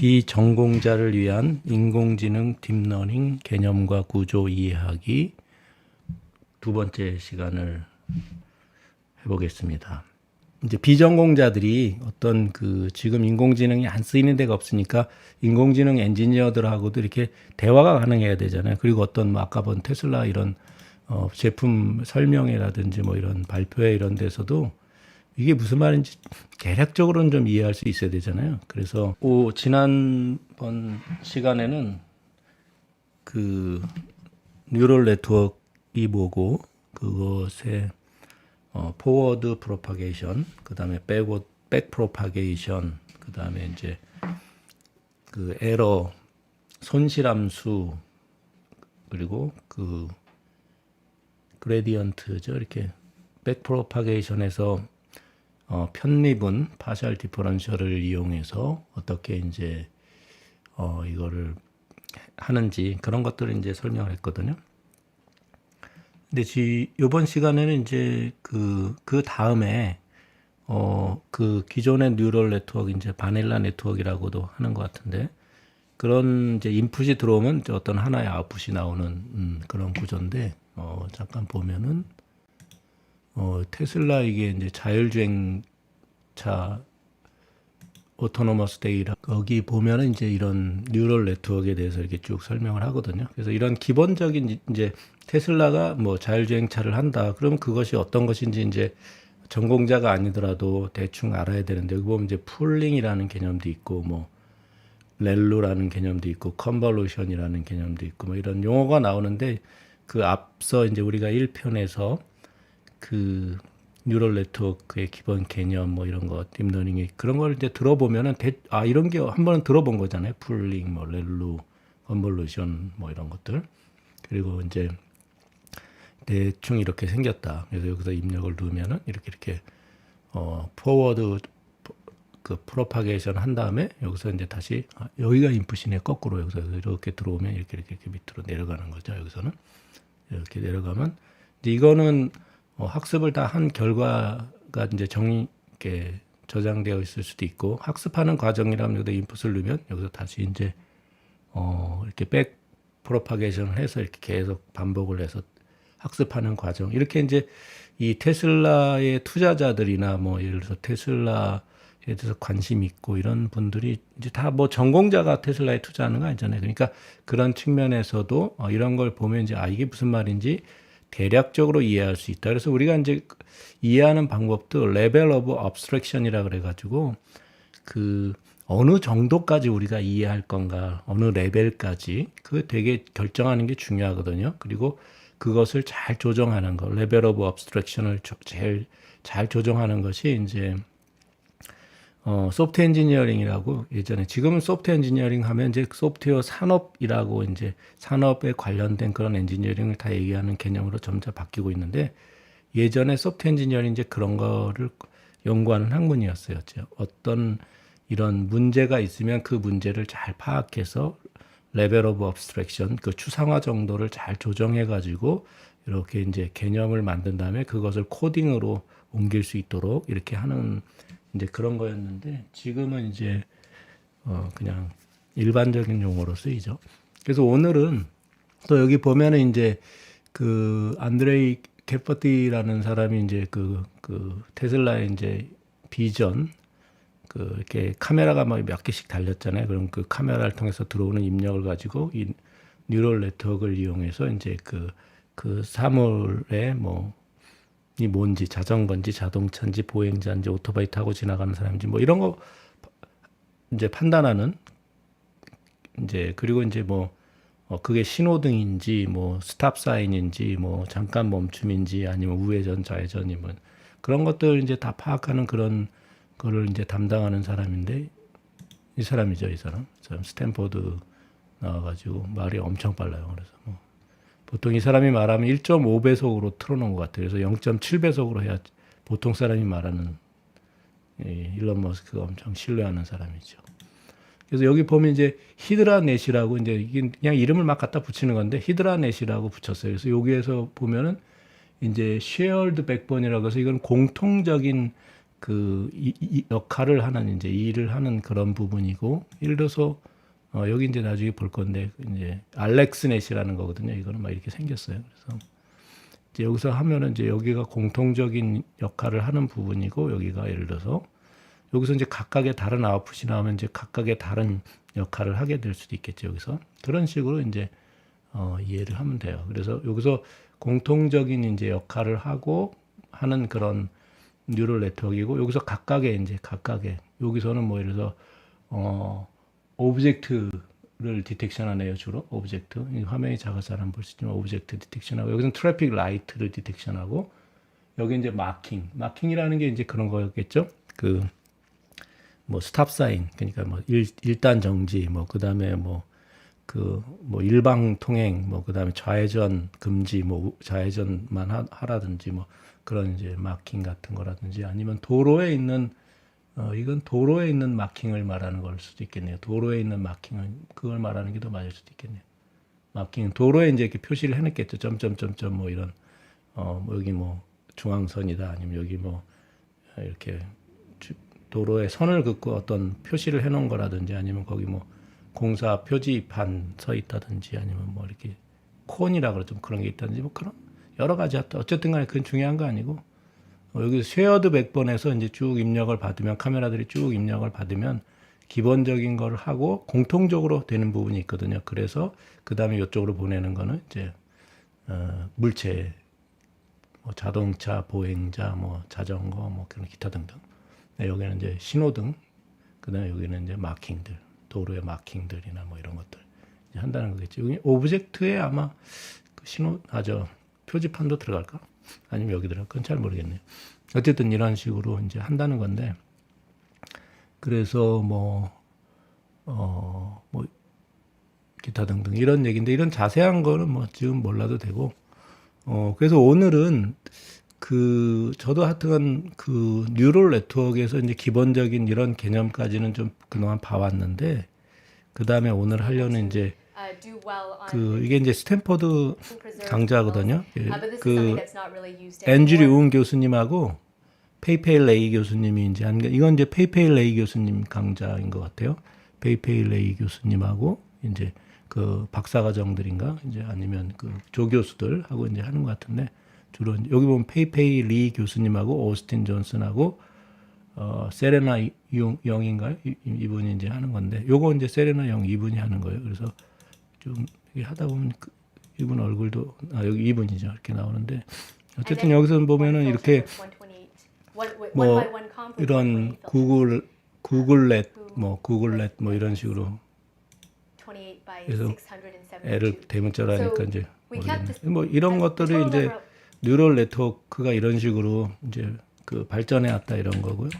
비전공자를 위한 인공지능 딥러닝 개념과 구조 이해하기 두 번째 시간을 해보겠습니다. 이제 비전공자들이 어떤 지금 인공지능이 안 쓰이는 데가 없으니까 인공지능 엔지니어들하고도 이렇게 대화가 가능해야 되잖아요. 그리고 어떤 아까 본 테슬라 이런 제품 설명회라든지 뭐 이런 발표회 이런 데서도 이게 무슨 말인지 대략적으로는 좀 이해할 수 있어야 되잖아요. 그래서 지난번 시간에는 뉴럴 네트워크가 뭐고 그것의 포워드 프로파게이션, 그다음에 백 프로파게이션, 그다음에 이제 에러 손실함수, 그리고 그레디언트죠. 이렇게 백 프로파게이션에서 편미분 파셜 디퍼런셜을 이용해서 어떻게 이제 이거를 하는지 그런 것들을 이제 설명을 했거든요. 근데 이번 시간에는 이제 그 다음에 기존의 뉴럴 네트워크 이제 바닐라 네트워크라고도 하는 것 같은데 그런 이제 인풋이 들어오면 이제 어떤 하나의 아웃풋이 나오는 그런 구조인데 잠깐 보면은 테슬라 이게 이제 자율주행차 오토노머스 데이라 거기 보면은 이제 이런 뉴럴 네트워크에 대해서 이렇게 쭉 설명을 하거든요. 그래서 이런 기본적인 이제 테슬라가 뭐 자율주행차를 한다. 그러면 그것이 어떤 것인지 이제 전공자가 아니더라도 대충 알아야 되는데 여기 보면 이제 풀링이라는 개념도 있고 뭐 렐루라는 개념도 있고 컨볼루션이라는 개념도 있고 뭐 이런 용어가 나오는데 그 앞서 이제 우리가 1편에서 뉴럴 네트워크의 기본 개념 뭐 이런 거 딥러닝이 그런 걸 이제 들어보면은 이런 게 한 번은 들어본 거잖아요. 풀링, 뭐 렐루, 컨볼루션 뭐 이런 것들. 그리고 이제 대충 이렇게 생겼다. 그래서 여기서 입력을 누르면은 이렇게 포워드 프로파게이션 한 다음에 여기서 이제 다시 여기가 인풋이네. 거꾸로 여기서 이렇게 들어오면 이렇게 밑으로 내려가는 거죠. 여기서는 이렇게 내려가면 이제 이거는 학습을 다 한 결과가 이제 이렇게 저장되어 있을 수도 있고 학습하는 과정이라면 여기다 인풋을 넣으면 여기서 다시 이제 이렇게 백 프로파게이션을 해서 이렇게 계속 반복을 해서 학습하는 과정. 이렇게 이제 이 테슬라의 투자자들이나 뭐 예를 들어서 테슬라에 대해서 관심 있고 이런 분들이 이제 다 뭐 전공자가 테슬라에 투자하는 거 아니잖아요. 그러니까 그런 측면에서도 이런 걸 보면 이제 이게 무슨 말인지 대략적으로 이해할 수 있다. 그래서 우리가 이제 이해하는 방법도 레벨 오브 abstraction이라 그래가지고 어느 정도까지 우리가 이해할 건가, 어느 레벨까지 그 되게 결정하는 게 중요하거든요. 그리고 그것을 잘 조정하는 거, 레벨 오브 abstraction을 제일 잘 조정하는 것이 이제 소프트 엔지니어링이라고 예전에 지금은 소프트 엔지니어링 하면 이제 소프트웨어 산업이라고 이제 산업에 관련된 그런 엔지니어링을 다 얘기하는 개념으로 점차 바뀌고 있는데 예전에 소프트 엔지니어링 이제 그런 거를 연구하는 학문이었어요. 어떤 이런 문제가 있으면 그 문제를 잘 파악해서 레벨 오브 업스트랙션 그 추상화 정도를 잘 조정해 가지고 이렇게 이제 개념을 만든 다음에 그것을 코딩으로 옮길 수 있도록 이렇게 하는 이제 그런 거였는데 지금은 이제 그냥 일반적인 용어로 쓰이죠. 그래서 오늘은 또 여기 보면은 이제 안드레이 캐퍼티라는 사람이 이제 테슬라의 이제 비전 이렇게 카메라가 막 몇 개씩 달렸잖아요. 그럼 그 카메라를 통해서 들어오는 입력을 가지고 이 뉴럴 네트워크를 이용해서 이제 그 사물의 이 뭔지 자전거인지 자동차인지 보행자인지 오토바이 타고 지나가는 사람인지 뭐 이런 거 이제 판단하는 이제 그리고 이제 그게 신호등인지 뭐 스탑 사인인지 뭐 잠깐 멈춤인지 아니면 우회전 좌회전이면 그런 것들 이제 다 파악하는 그런 거를 이제 담당하는 사람인데 이 사람이죠. 이 사람 스탠포드 나와가지고 말이 엄청 빨라요. 그래서 보통 이 사람이 말하면 1.5배속으로 틀어놓은 것 같아요. 그래서 0.7배속으로 해야 보통 사람이 말하는 일론 머스크가 엄청 신뢰하는 사람이죠. 그래서 여기 보면 이제 히드라넷이라고 이제 이게 그냥 이름을 막 갖다 붙이는 건데 히드라넷이라고 붙였어요. 그래서 여기에서 보면은 이제 shared backbone이라고 해서 이건 공통적인 이 역할을 하는 이제 이 일을 하는 그런 부분이고 예를 들어서 여기 이제 나중에 볼 건데 이제 알렉스넷이라는 거거든요. 이거는 막 이렇게 생겼어요. 그래서 이제 여기서 하면은 이제 여기가 공통적인 역할을 하는 부분이고 여기가 예를 들어서 여기서 이제 각각의 다른 아웃풋이 나오면 이제 각각의 다른 역할을 하게 될 수도 있겠죠. 여기서 그런 식으로 이제 이해를 하면 돼요. 그래서 여기서 공통적인 이제 역할을 하고 하는 그런 뉴럴 네트워크이고 여기서 각각의 여기서는 뭐 예를 들어서 오브젝트를 디텍션하네요. 주로 오브젝트. 화면이 작아서 잘 안 볼 수 있지만 오브젝트 디텍션하고 여기서는 트래픽 라이트를 디텍션하고 여기 이제 마킹이라는 게 이제 그런 거였겠죠. 뭐 스탑 사인 그러니까 뭐 일단 정지 뭐 그다음에 뭐 일방 통행 뭐 그다음에 좌회전 금지 뭐 좌회전만 하라든지 뭐 그런 이제 마킹 같은 거라든지 아니면 도로에 있는 이건 도로에 있는 마킹을 말하는 걸 수도 있겠네요. 도로에 있는 마킹은 그걸 말하는 게 더 맞을 수도 있겠네요. 마킹 도로에 이제 이렇게 표시를 해놓겠죠. 점점점점 뭐 이런 뭐 여기 뭐 중앙선이다 아니면 여기 뭐 이렇게 도로에 선을 긋고 어떤 표시를 해놓은 거라든지 아니면 거기 뭐 공사 표지판 서 있다든지 아니면 뭐 이렇게 콘이라 그러죠. 그런 게 있다든지 뭐 그런 여러 가지 어쨌든 간에 그건 중요한 거 아니고 여기 쉐어드 백번에서 이제 쭉 입력을 받으면 카메라들이 쭉 입력을 받으면 기본적인 걸 하고 공통적으로 되는 부분이 있거든요. 그래서 그 다음에 이쪽으로 보내는 거는 이제 물체, 뭐 자동차, 보행자, 뭐 자전거, 뭐 그런 기타 등등. 네, 여기는 이제 신호등, 그다음에 여기는 이제 마킹들, 도로의 마킹들이나 뭐 이런 것들 이제 한다는 거겠죠. 여기 오브젝트에 아마 그 표지판도 들어갈까? 아니면 여기 들어갈까? 그건 잘 모르겠네요. 어쨌든 이런 식으로 이제 한다는 건데, 그래서 뭐 기타 등등 이런 얘기인데 이런 자세한 거는 뭐 지금 몰라도 되고, 그래서 오늘은 저도 하여튼 뉴럴 네트워크에서 이제 기본적인 이런 개념까지는 좀 그동안 봐왔는데, 그 다음에 오늘 하려는 이제 이게 이제 스탠퍼드 강좌거든요. 앤드류 웅 교수님하고 페이페이 레이 교수님이 이제 이건 이제 페이페이 레이 교수님 강좌인 것 같아요. 페이페이 레이 교수님하고 이제 박사과정들인가 이제 아니면 조 교수들하고 이제 하는 것 같은데, 주로 여기 보면 페이페이 리 교수님하고 오스틴 존슨하고 세레나 영인가요? 이분이 이제 하는 건데, 요거 이제 세레나 영 이분이 하는 거예요. 그래서 좀 하다 보면 이분 얼굴도 여기 이분이죠. 이렇게 나오는데, 어쨌든 여기서 보면은 이렇게 뭐 이런 구글렛 뭐 이런 식으로 그래서 L을 대문자로 하니까 이제 모르겠네. 뭐 이런 것들이 이제 뉴럴 네트워크가 이런 식으로 이제 발전해 왔다 이런 거고요.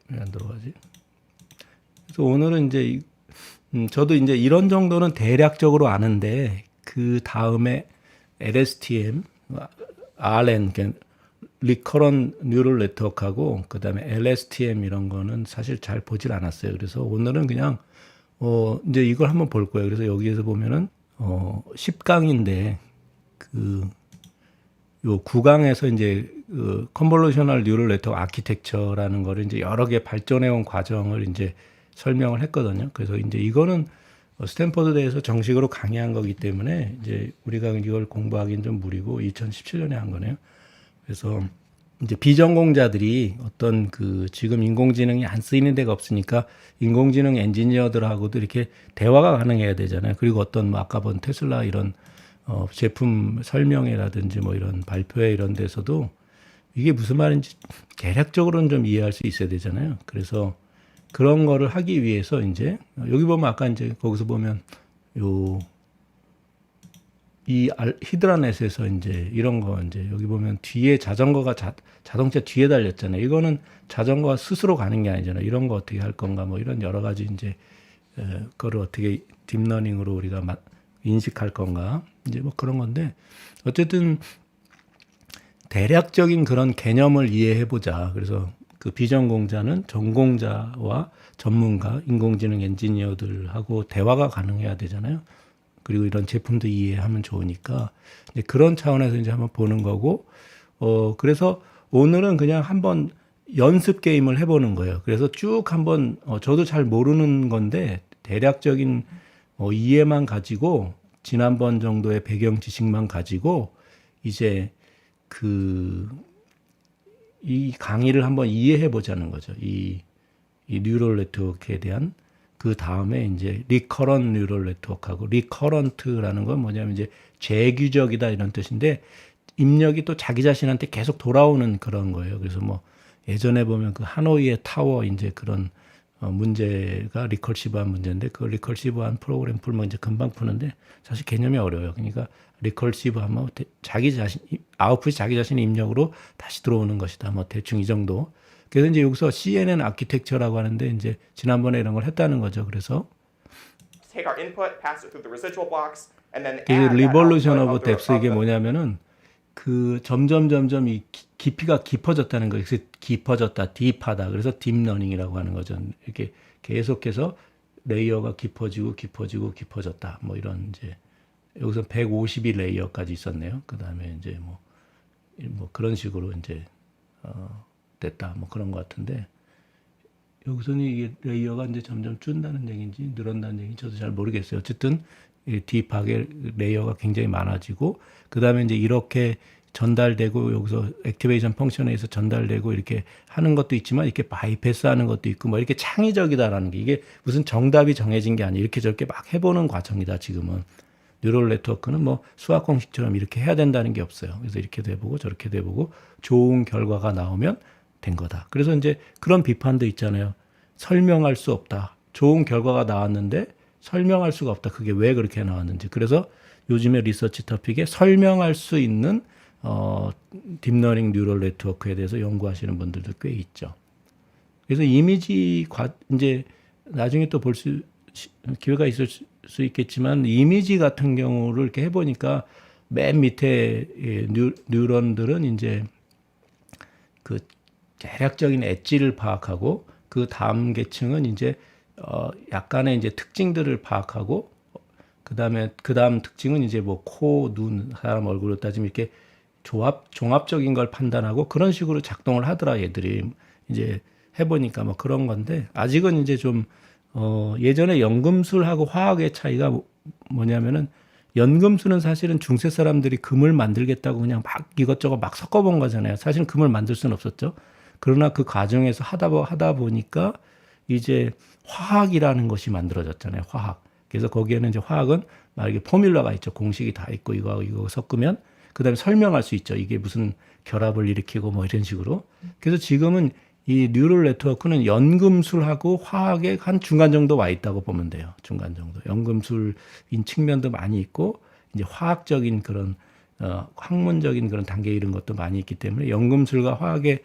왜 안 들어가지? 그래서 오늘은 이제 저도 이제 이런 정도는 대략적으로 아는데, 그 다음에 LSTM, RN, 리커런 뉴럴 네트워크하고 그 다음에 LSTM 이런 거는 사실 잘 보질 않았어요. 그래서 오늘은 그냥 이제 이걸 한번 볼 거예요. 그래서 여기에서 보면은 10강인데 요 9강에서 이제 컨볼루셔널 뉴럴 네트워크 아키텍처라는 거를 이제 여러 개 발전해 온 과정을 이제 설명을 했거든요. 그래서 이제 이거는 스탠퍼드대에서 정식으로 강의한 거기 때문에 이제 우리가 이걸 공부하기는 좀 무리고 2017년에 한 거네요. 그래서 이제 비전공자들이 어떤 지금 인공지능이 안 쓰이는 데가 없으니까 인공지능 엔지니어들하고도 이렇게 대화가 가능해야 되잖아요. 그리고 어떤 뭐 아까 본 테슬라 이런 제품 설명회라든지 뭐 이런 발표회 이런 데서도 이게 무슨 말인지 대략적으로는 좀 이해할 수 있어야 되잖아요. 그래서 그런 거를 하기 위해서 이제 여기 보면 아까 이제 거기서 보면 이 히드라넷에서 이제 이런 거 이제 여기 보면 뒤에 자전거가 자동차 뒤에 달렸잖아요. 이거는 자전거가 스스로 가는 게 아니잖아요. 이런 거 어떻게 할 건가 뭐 이런 여러 가지 이제 그거를 어떻게 딥러닝으로 우리가 인식할 건가 이제 뭐 그런 건데, 어쨌든 대략적인 그런 개념을 이해해 보자. 그래서 비전공자는 전공자와 전문가, 인공지능 엔지니어들하고 대화가 가능해야 되잖아요. 그리고 이런 제품도 이해하면 좋으니까 이제 그런 차원에서 이제 한번 보는 거고, 그래서 오늘은 그냥 한번 연습 게임을 해보는 거예요. 그래서 쭉 한번 저도 잘 모르는 건데 대략적인 이해만 가지고 지난번 정도의 배경 지식만 가지고 이제 이 강의를 한번 이해해 보자는 거죠. 이 뉴럴 네트워크에 대한 그 다음에 이제 리커런 뉴럴 네트워크하고 리커런트라는 건 뭐냐면 이제 재규적이다 이런 뜻인데 입력이 또 자기 자신한테 계속 돌아오는 그런 거예요. 그래서 뭐 예전에 보면 그 하노이의 타워 이제 그런 문제가 리컬시브한 문제인데 그 리컬시브한 프로그램 풀면 이제 금방 푸는데 사실 개념이 어려워요. 그러니까 리컬시브 하면 자기 자신 아웃풋이 자기 자신의 입력으로 다시 들어오는 것이다. 뭐 대충 이 정도. 그래서 이제 여기서 CNN 아키텍처라고 하는데 이제 지난번에 이런 걸 했다는 거죠. 그래서 take our input, pass it through the residual blocks, and then 그 add that 리볼루션 output 오브 of the 뎁스 이게 뭐냐면은 그 점점 이 깊이가 깊어졌다는 거예요. 그래서 깊어졌다, 딥하다. 그래서 딥러닝이라고 하는 거죠. 이렇게 계속해서 레이어가 깊어졌다. 뭐 이런 이제 여기서 152 레이어까지 있었네요. 그 다음에 이제 뭐 그런 식으로 이제 됐다. 뭐 그런 것 같은데 여기서는 이게 레이어가 이제 점점 준다는 얘기인지 늘어난다는 얘기인지 저도 잘 모르겠어요. 어쨌든 딥하게 레이어가 굉장히 많아지고 그 다음에 이제 이렇게 전달되고 여기서 액티베이션 펑션에 의해서 전달되고 이렇게 하는 것도 있지만 이렇게 바이패스 하는 것도 있고 뭐 이렇게 창의적이다라는 게 이게 무슨 정답이 정해진 게 아니에요. 이렇게 저렇게 막 해보는 과정이다 지금은. 뉴럴 네트워크는 뭐 수학 공식처럼 이렇게 해야 된다는 게 없어요. 그래서 이렇게도 해보고 저렇게도 해보고 좋은 결과가 나오면 된 거다. 그래서 이제 그런 비판도 있잖아요. 설명할 수 없다. 좋은 결과가 나왔는데 설명할 수가 없다. 그게 왜 그렇게 나왔는지. 그래서 요즘에 리서치 토픽에 설명할 수 있는 딥러닝 뉴럴 네트워크에 대해서 연구하시는 분들도 꽤 있죠. 그래서 이제 나중에 또 볼 기회가 있을 수 있겠지만 이미지 같은 경우를 이렇게 해보니까 맨 밑에 뉴런들은 이제 그 대략적인 엣지를 파악하고 그 다음 계층은 이제 약간의 이제 특징들을 파악하고 그 다음 특징은 이제 뭐 코, 눈, 사람 얼굴로 따지면 이렇게 종합적인 걸 판단하고 그런 식으로 작동을 하더라 얘들이 이제 해보니까 뭐 그런 건데 아직은 이제 좀 예전에 연금술하고 화학의 차이가 뭐냐면은 연금술은 사실은 중세 사람들이 금을 만들겠다고 그냥 막 이것저것 막 섞어본 거잖아요. 사실은 금을 만들 수는 없었죠. 그러나 그 과정에서 하다 보니까 이제 화학이라는 것이 만들어졌잖아요. 화학. 그래서 거기에는 이제 화학은 막 이게 포뮬러가 있죠. 공식이 다 있고 이거 섞으면 그다음에 설명할 수 있죠. 이게 무슨 결합을 일으키고 뭐 이런 식으로. 그래서 지금은 이 뉴럴 네트워크는 연금술하고 화학의 한 중간 정도 와 있다고 보면 돼요. 중간 정도. 연금술인 측면도 많이 있고 이제 화학적인 그런 학문적인 그런 단계에 이른 것도 많이 있기 때문에 연금술과 화학의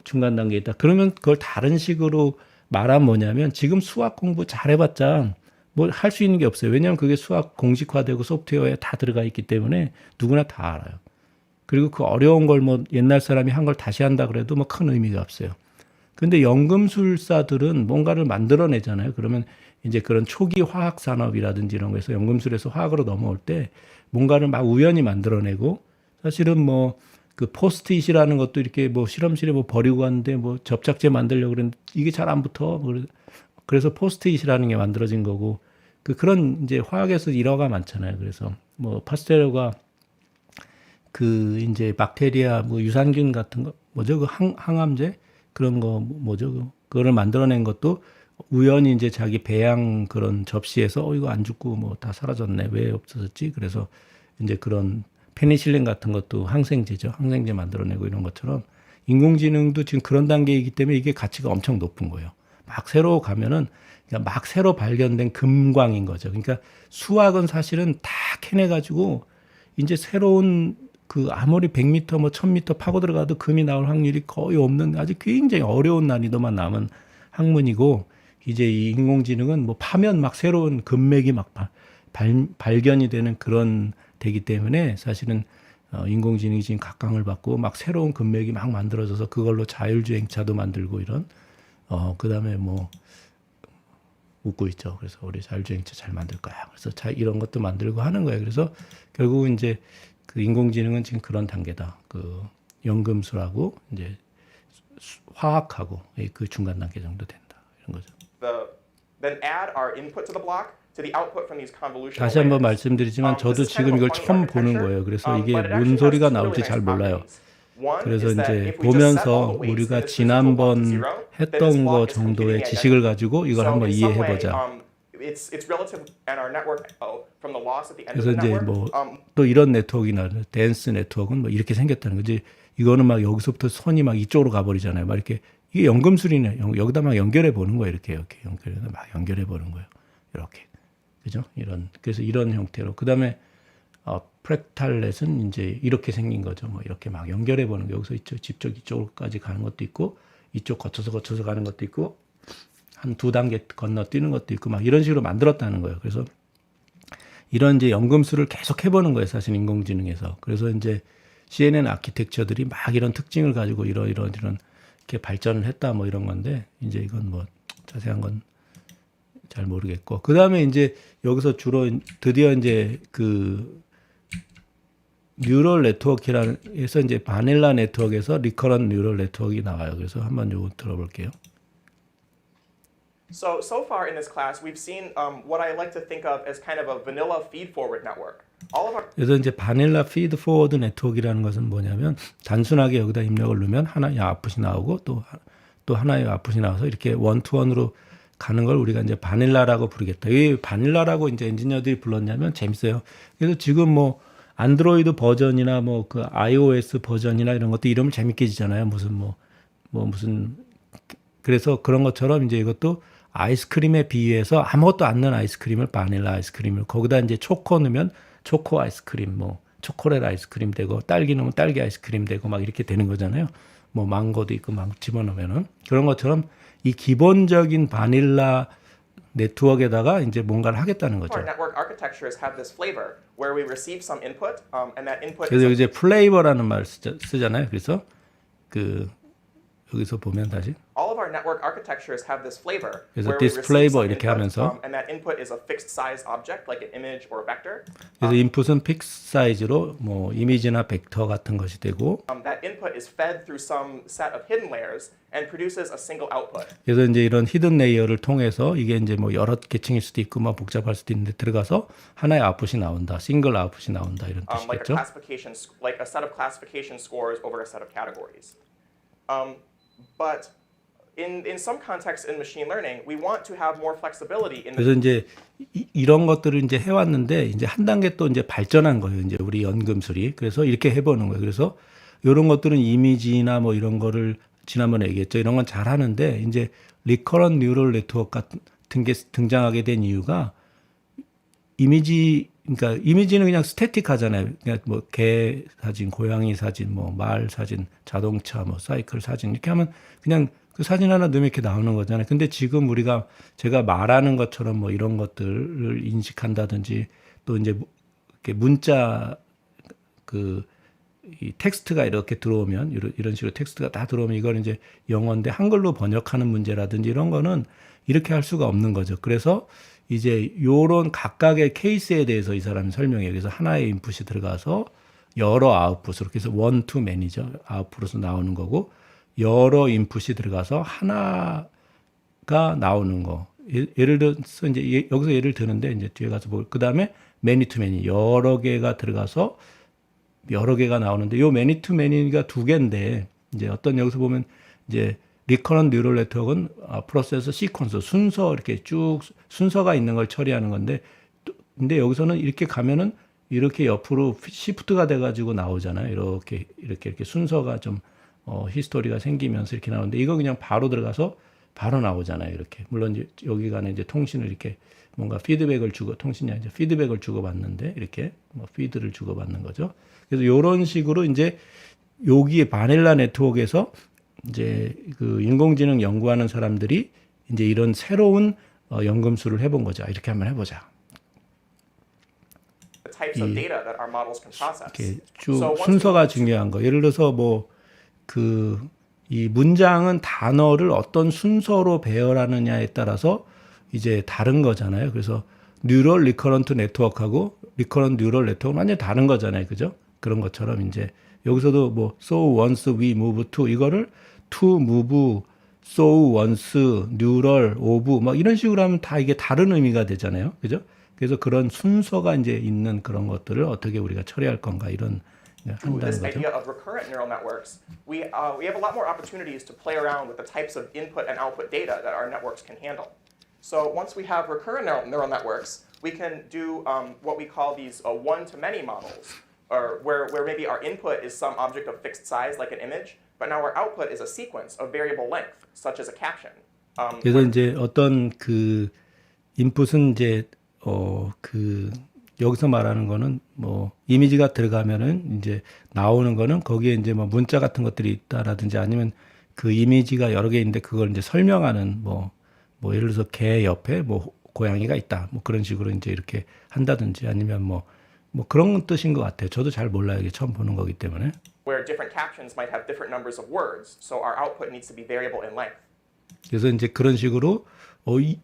중간 단계에 있다. 그러면 그걸 다른 식으로 말하면 뭐냐면 지금 수학 공부 잘해봤자 뭐 할 수 있는 게 없어요. 왜냐하면 그게 수학 공식화되고 소프트웨어에 다 들어가 있기 때문에 누구나 다 알아요. 그리고 그 어려운 걸 뭐 옛날 사람이 한 걸 다시 한다 그래도 뭐 큰 의미가 없어요. 근데 연금술사들은 뭔가를 만들어내잖아요. 그러면 이제 그런 초기 화학 산업이라든지 이런 거에서 연금술에서 화학으로 넘어올 때 뭔가를 막 우연히 만들어내고 사실은 뭐 그 포스트잇이라는 것도 이렇게 뭐 실험실에 뭐 버리고 갔는데 뭐 접착제 만들려고 그랬는데 이게 잘 안 붙어. 그래서 포스트잇이라는 게 만들어진 거고 그런 이제 화학에서 일화가 많잖아요. 그래서 뭐 파스테르가 그 이제 박테리아 뭐 유산균 같은 거 뭐죠? 그 항암제 그런 거 뭐죠? 그거를 만들어낸 것도 우연히 이제 자기 배양 그런 접시에서 이거 안 죽고 뭐 다 사라졌네. 왜 없어졌지? 그래서 이제 그런 페니실린 같은 것도 항생제죠. 항생제 만들어내고 이런 것처럼 인공지능도 지금 그런 단계이기 때문에 이게 가치가 엄청 높은 거예요. 막 새로 가면은 그러니까 막 새로 발견된 금광인 거죠. 그러니까 수학은 사실은 다 캐내가지고 이제 새로운 그 아무리 100m 뭐 1000m 파고 들어가도 금이 나올 확률이 거의 없는 아주 굉장히 어려운 난이도만 남은 학문이고 이제 이 인공지능은 뭐 파면 막 새로운 금맥이 막 발견이 되는 그런 되기 때문에 사실은 인공지능이 지금 각광을 받고 막 새로운 금맥이 막 만들어져서 그걸로 자율주행차도 만들고 이런 그다음에 뭐 웃고 있죠. 그래서 우리 자율주행차 잘 만들 거야. 그래서 이런 것도 만들고 하는 거예요. 그래서 결국은 이제 그 인공지능은 지금 그런 단계다. 그 연금술하고 이제 화학하고 그 중간 단계 정도 된다. 이런 거죠. Then add our input to the block to the output from these convolutional 다시 한번 layers. 말씀드리지만 저도 This is kind 지금 of a 이걸 funny 처음 보는 architecture, 거예요. 그래서 but 이게 it 뭔 actually 소리가 has two 나올지 really 잘 nice 몰라요. properties. One 그래서 is that 이제 if we just set all 보면서 the weights in 우리가 this residual block to 지난번 zero, then this 했던 거 block is 정도의 completely 지식을 identical. 가지고 이걸 So 한번 in some 이해해 way, 보자. it's relative and our network from the loss at the end of 그래서 the 이제 network. 뭐 또 이런 네트워크나 댄스 네트워크는 뭐 이렇게 생겼다는 거지. 이거는 막 여기서부터 선이 막 이쪽으로 가버리잖아요. 막 이렇게 이게 연금술이네. 여기다 막 연결해 보는 거예요. 이렇게 연결해서 막 연결해 보는 거예요. 이렇게 그죠? 그래서 이런 형태로 그다음에 프랙탈렛은 이제 이렇게 생긴 거죠. 뭐 이렇게 막 연결해 보는 거. 여기서 이쪽까지 가는 것도 있고 이쪽 거쳐서 가는 것도 있고 한 두 단계 건너뛰는 것도 있고 막 이런 식으로 만들었다는 거예요. 그래서 이런 이제 연금술을 계속 해보는 거예요. 사실 인공지능에서. 그래서 이제 CNN 아키텍처들이 막 이런 특징을 가지고 이런 이렇게 발전을 했다 뭐 이런 건데 이제 이건 뭐 자세한 건 잘 모르겠고 그 다음에 이제 여기서 주로 드디어 이제 그 뉴럴 네트워크에서 이제 바닐라 네트워크에서 리커런 뉴럴 네트워크가 나와요. 그래서 한번 요거 들어볼게요. So far in this class, we've seen what I like to think of as kind of a vanilla feed-forward network. All of our 그래서 이제 바닐라 피드 포워드 네트워크라는 것은 뭐냐면 단순하게 여기다 입력을 넣으면 하나의 아웃풋이 나오고 또 하나의 아웃풋이 나와서 이렇게 원투원으로 가는 걸 우리가 이제 바닐라라고 부르겠다. 이 바닐라라고 이제 엔지니어들이 불렀냐면 재밌어요. 그래서 지금 뭐 안드로이드 버전이나 뭐 그 iOS 버전이나 이런 것도 이름을 재밌게 지잖아요. 무슨 그래서 그런 것처럼 이제 이것도 아이스크림에 비유해서 아무것도 안 넣은 아이스크림을 바닐라 아이스크림을 거기다 이제 초코 넣으면 초코 아이스크림 뭐 초콜릿 아이스크림 되고 딸기 넣으면 딸기 아이스크림 되고 막 이렇게 되는 거잖아요. 뭐 망고도 있고 막 집어넣으면은 그런 것처럼 이 기본적인 바닐라 네트워크에다가 이제 뭔가를 하겠다는 거죠. our network architectures have this flavor where we receive some input, and that input 그래서 is 이제 플레이버라는 말을 쓰잖아요. 그래서 그 여기서 보면 다시 all of our network architectures have this flavor 그래서 where we this receive flavor some 이렇게 input, 하면서 and that input is a fixed size object like an image or a vector. 그래서 인풋은 픽스 사이즈로 뭐 이미지나 벡터 같은 것이 되고 That input is fed through some set of hidden layers and produces a single output. 그래서 이제 이런 히든 레이어를 통해서 이게 이제 뭐 여러 계층일 수도 있고 막 복잡할 수도 있는데 들어가서 하나의 아웃풋이 나온다, 싱글 아웃풋이 나온다 이런 Like a 뜻이겠죠. like a set of classification scores over a set of categories. But in some contexts in machine learning, we want to have more flexibility in the 그래서 이제 이런 것들을 이제 해왔는데 이제 한 단계 또 이제 발전한 거예요. 이제 우리 연금술이 그래서 이렇게 해보는 거예요. 그래서 이런 것들은 이미지나 뭐 이런 거를 지난번에 얘기했죠. 이런 건 잘 하는데 이제 리커런 뉴럴 네트워크 같은 게 등장하게 된 이유가 그러니까 이미지는 그냥 스태틱하잖아요. 그냥 뭐 개 사진, 고양이 사진, 뭐 말 사진, 자동차, 뭐 사이클 사진 이렇게 하면 그냥 그 사진 하나 넣으면 이렇게 나오는 거잖아요. 근데 지금 제가 말하는 것처럼 뭐 이런 것들을 인식한다든지 또 이제 이렇게 문자 이 텍스트가 이렇게 들어오면 이런 식으로 텍스트가 다 들어오면 이걸 이제 영어인데 한글로 번역하는 문제라든지 이런 거는 이렇게 할 수가 없는 거죠. 그래서 이제 요런 각각의 케이스에 대해서 이 사람이 설명해요. 그래서 하나의 인풋이 들어가서 여러 아웃풋으로 그래서 원 투 매니저 아웃풋으로 나오는 거고 여러 인풋이 들어가서 하나가 나오는 거. 예를 들어서 이제 여기서 예를 드는데 이제 뒤에 가서 그다음에 매니 투 매니 여러 개가 들어가서 여러 개가 나오는데 요 매니 투 매니가 두 개인데 이제 어떤 여기서 보면 이제 리커런 뉴럴 네트워크는 프로세서 시퀀스 순서 이렇게 쭉 순서가 있는 걸 처리하는 건데 근데 여기서는 이렇게 가면은 이렇게 옆으로 시프트가 돼 가지고 나오잖아요. 이렇게 순서가 좀 히스토리가 생기면서 이렇게 나오는데 이거 그냥 바로 들어가서 바로 나오잖아요. 이렇게 물론 여기 가는 이제 통신을 이렇게 뭔가 피드백을 통신이 아니죠. 피드백을 주고받는데 이렇게 뭐 피드를 주고받는 거죠. 그래서 이런 식으로 이제 여기에 바닐라 네트워크에서 이제 그 인공지능 연구하는 사람들이 이제 이런 새로운 연금술을 해본 거죠. 이렇게 한번 해보자. The types of data that our models can process. 이렇게 쭉 So once 순서가 중요한 거. 예를 들어서 뭐 이 문장은 단어를 어떤 순서로 배열하느냐에 따라서 이제 다른 거잖아요. 그래서 뉴럴 리커런트 네트워크하고 리커런트 뉴럴 네트워크는 완전히 다른 거잖아요. 그죠? 그런 것처럼 이제 여기서도 뭐 so once we move to 이거를 to move so once neural of 막 이런 식으로 하면 다 이게 다른 의미가 되잖아요. 그죠? 그래서 그런 순서가 이제 있는 그런 것들을 어떻게 우리가 처리할 건가 이런 한다는 This 거죠. idea of recurrent neural networks, we have a lot more opportunities to play around with the types of input and output data that our networks can handle. So once we have recurrent neural networks, we can do what we call these one-to-many models, or where maybe our input is some object of fixed size, like an image, but now our output is a sequence of variable length, such as a caption. 그래서 이제 어떤 그 인풋은 이제 그 여기서 말하는 거는 뭐 이미지가 들어가면은 이제 나오는 거는 거기에 이제 뭐 문자 같은 것들이 있다라든지 아니면 그 이미지가 여러 개 있는데 그걸 이제 설명하는 뭐 예를 들어서 개 옆에 뭐 고양이가 있다 뭐 그런 식으로 이제 이렇게 한다든지 아니면 뭐 그런 뜻인 것 같아요. 저도 잘 몰라요. 이게 처음 보는 거기 때문에. Where different captions might have different numbers of words, so our output needs to be variable in length. 그래서 이제 그런 식으로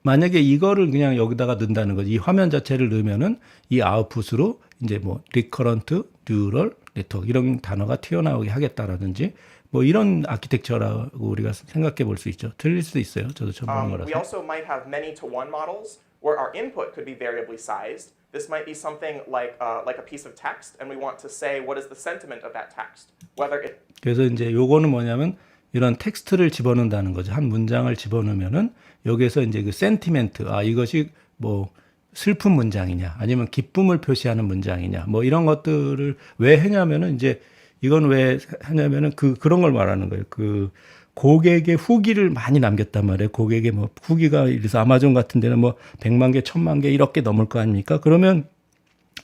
만약에 이거를 그냥 여기다가 넣는다는 거지. 이 화면 자체를 넣으면은 이 아웃풋으로 이제 뭐 recurrent neural network 이런 단어가 튀어나오게 하겠다라든지 뭐 이런 아키텍처라고 우리가 생각해 볼 수 있죠. 틀릴 수도 있어요. 저도 처음 보는 We 거라서. also might have many-to-one models where our input could be variably sized. This might be something like a piece of text, and we want to say what is the sentiment of that text, whether it 그래서 이제 요거는 뭐냐면 이런 텍스트를 집어넣는다는 거죠. 한 문장을 집어넣으면은 여기에서 이제 그 센티멘트, 이것이 뭐 슬픈 문장이냐, 아니면 기쁨을 표시하는 문장이냐, 뭐 이런 것들을 왜 했냐면은 이제 이건 왜 하냐면은 그런 걸 말하는 거예요. 그 고객의 후기를 많이 남겼단 말이에요. 고객의 뭐 후기가 이래서 아마존 같은 데는 뭐 100만 개, 1000만 개 이렇게 넘을 거 아닙니까? 그러면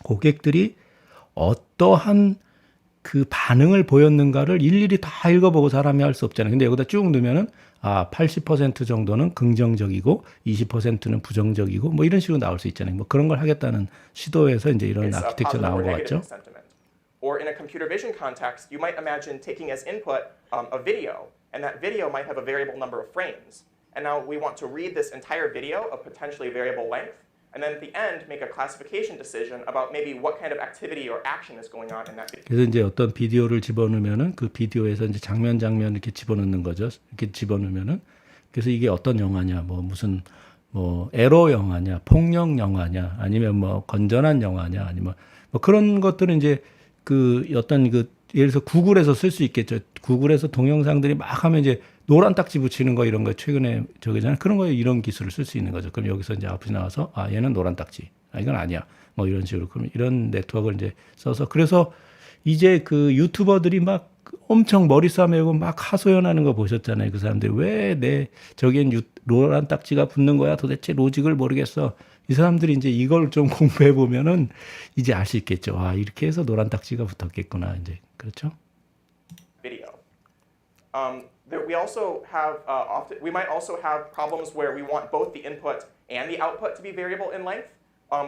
고객들이 어떠한 그 반응을 보였는가를 일일이 다 읽어보고 사람이 할 수 없잖아요. 근데 여기다 쭉 넣으면은 80% 정도는 긍정적이고 20%는 부정적이고 뭐 이런 식으로 나올 수 있잖아요. 뭐 그런 걸 하겠다는 시도에서 이제 이런 is 아키텍처 positive 나온 or 것 negative 같죠. sentiment. Or in a computer vision context, you might imagine taking as input a video, and that video might have a variable number of frames. And now we want to read this entire video of potentially variable length, and then at the end make a classification decision about maybe what kind of activity or action is going on in that video. 그래서 이제 어떤 비디오를 집어넣으면은 그 비디오에서 이제 장면 이렇게 집어넣는 거죠. 이렇게 집어넣으면은 그래서 이게 어떤 영화냐, 뭐 무슨 뭐 에로 영화냐, 폭력 영화냐, 아니면 뭐 건전한 영화냐, 아니면 뭐 그런 것들은 이제 그 어떤 그 예를 들어서 구글에서 쓸 수 있겠죠. 구글에서 동영상들이 막 하면 이제 노란 딱지 붙이는 거 이런 거 최근에 저기잖아요. 그런 거에 이런 기술을 쓸 수 있는 거죠. 그럼 여기서 이제 앞이 나와서 얘는 노란 딱지. 이건 아니야. 뭐 이런 식으로 그럼 이런 네트워크를 이제 써서 그래서 이제 그 유튜버들이 막 엄청 머리 싸매고 막 하소연하는 거 보셨잖아요. 그 사람들이 왜 내 저기엔 노란 딱지가 붙는 거야? 도대체 로직을 모르겠어. 이 사람들이 이제 이걸 좀 공부해 보면은 이제 알 수 있겠죠. 이렇게 해서 노란 딱지가 붙었겠구나. 이제 그렇죠? Video. We also have we might also have problems where we want both the input and the output to be variable in length.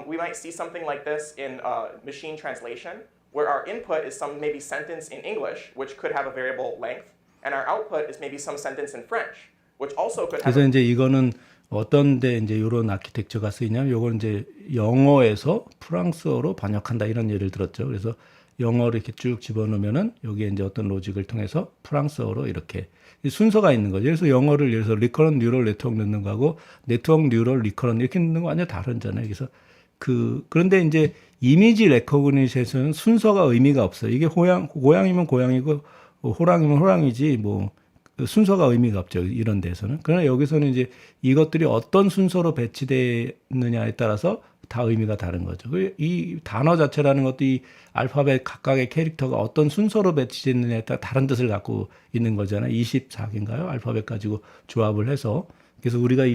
We might see something like this in machine translation, where our input is some maybe sentence in English, which could have a variable length, and our output is maybe some sentence in French, which also could have. 그래서 이제 이거는 어떤데 이제 이런 아키텍처가 쓰이냐면 요건 이제 영어에서 프랑스어로 번역한다 이런 예를 들었죠. 그래서 영어를 이렇게 쭉 집어넣으면은 여기에 이제 어떤 로직을 통해서 프랑스어로 이렇게 순서가 있는 거죠. 그래서 영어를 예를 들어서 리커런트 뉴럴 네트워크 넣는 거하고 네트워크 뉴럴 리커런트 이렇게 넣는 거 완전 다르잖아요. 그래서 그런데 이제 이미지 레코그니션은 순서가 의미가 없어요. 이게 고양이면 고양이고 호랑이면 호랑이지 뭐 순서가 의미가 없죠. 이런 데서는. 그러나 여기서는 이제 이것들이 어떤 순서로 배치되느냐에 따라서 다 의미가 다른 거죠. 이 단어 자체라는 것도 이 알파벳 각각의 캐릭터가 어떤 순서로 배치됐느냐에 따라 다른 뜻을 갖고 있는 거잖아요. 24개인가요? 알파벳 가지고 조합을 해서. 그래서 우리가